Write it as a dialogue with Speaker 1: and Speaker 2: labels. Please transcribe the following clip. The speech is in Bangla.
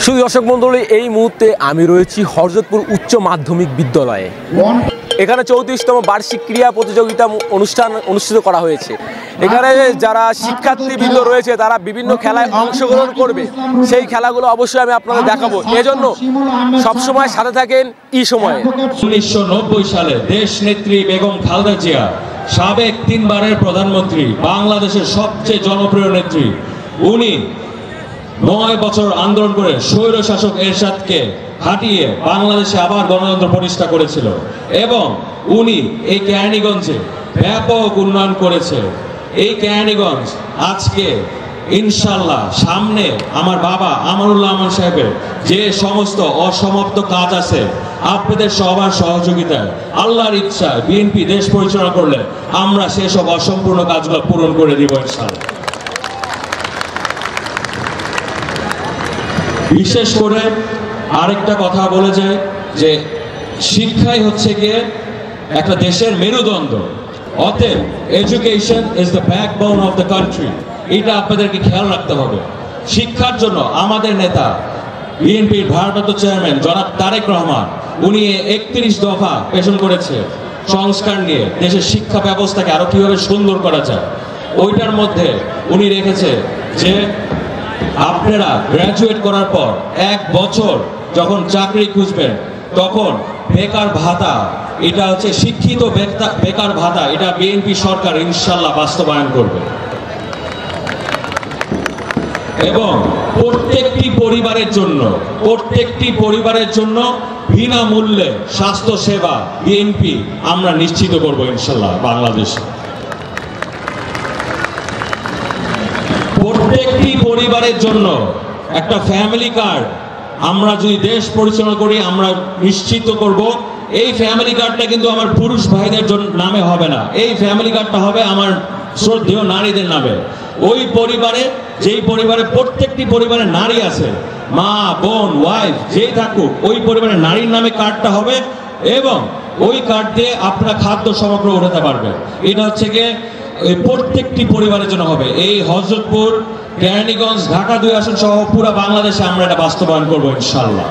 Speaker 1: শুধু দর্শক মণ্ডলী, এই মুহূর্তে আমি রয়েছি হরজতপুর উচ্চ মাধ্যমিক বিদ্যালয়ে। এখানে 34তম বার্ষিক ক্রীড়া প্রতিযোগিতা অনুষ্ঠান অনুষ্ঠিত করা হয়েছে। এখানে যারা শিক্ষার্থীবৃন্দ রয়েছে তারা বিভিন্ন খেলায় অংশগ্রহণ করবে, সেই খেলাগুলো অবশ্যই আমি আপনাদের দেখাবো। এজন্য সবসময় সাথে থাকেন ই সময়ে।
Speaker 2: 1990 সালে দেশ নেত্রী বেগম খালেদা জিয়া, সাবেক 3 বারের প্রধানমন্ত্রী, বাংলাদেশের সবচেয়ে জনপ্রিয় নেত্রী, উনি 9 বছর আন্দোলন করে স্বৈর শাসক এরশাদকে হাঁটিয়ে বাংলাদেশে আবার গণতন্ত্র প্রতিষ্ঠা করেছিল এবং উনি এই কেরানীগঞ্জে ব্যাপক উন্নয়ন করেছে। এই কেরানীগঞ্জ আজকে ইনশাল্লাহ সামনে আমার বাবা আমানুল্লাহ আমান সাহেবের যে সমস্ত অসমাপ্ত কাজ আছে, আপনাদের সবার সহযোগিতায় আল্লাহর ইচ্ছায় বিএনপি দেশ পরিচালনা করলে আমরা সেসব অসম্পূর্ণ কাজগুলো পূরণ করে দিব ইনশাল্লাহ। বিশেষ করে আরেকটা কথা বলে যায় যে শিক্ষাই হচ্ছে গিয়ে একটা দেশের মেরুদণ্ড, অতএব education is the backbone of the country. এটা আপনাদেরকে খেয়াল রাখতে হবে। শিক্ষার জন্য আমাদের নেতা বিএনপির ভারপ্রাপ্ত চেয়ারম্যান জনাব তারেক রহমান, উনি 31 দফা পেশন করেছে সংস্কার নিয়ে দেশের শিক্ষা ব্যবস্থাকে আরো কিভাবে সুন্দর করা যায়। ওইটার মধ্যে উনি রেখেছে যে আপনারা গ্রাজুয়েট করার পর 1 বছর যখন চাকরি খুঁজবেন তখন বেকার ভাতা, এটা হচ্ছে শিক্ষিত বেকার ভাতা, এটা বিএনপি সরকার ইনশাল্লাহ বাস্তবায়ন করবে এবং প্রত্যেকটি পরিবারের জন্য বিনামূল্যে স্বাস্থ্য সেবা বিএনপি আমরা নিশ্চিত করব ইনশাল্লাহ। বাংলাদেশে প্রত্যেকটি পরিবারের জন্য একটা ফ্যামিলি কার্ড আমরা যদি দেশ পরিচালনা করি আমরা নিশ্চিত করব। এই ফ্যামিলি কার্ডটা কিন্তু আমার পুরুষ ভাইদের নামে হবে না, এই ফ্যামিলি কার্ডটা হবে আমার শ্রদ্ধেয় নারীদের নামে। ওই পরিবারে, যেই পরিবারে প্রত্যেকটি পরিবারে নারী আছে, মা বোন ওয়াইফ যেই থাকুক, ওই পরিবারের নারীর নামে কার্ডটা হবে এবং ওই কার্ড দিয়ে আপনারা খাদ্য সামগ্রী উঠাতে পারবেন। এটা হচ্ছে গিয়ে প্রত্যেকটি পরিবারের জন্য হবে। এই হযরতপুর, কেরানীগঞ্জ, ঢাকা 2 আসন সহ পুরো বাংলাদেশে আমরা এটা বাস্তবায়ন করবো ইনশাল্লাহ।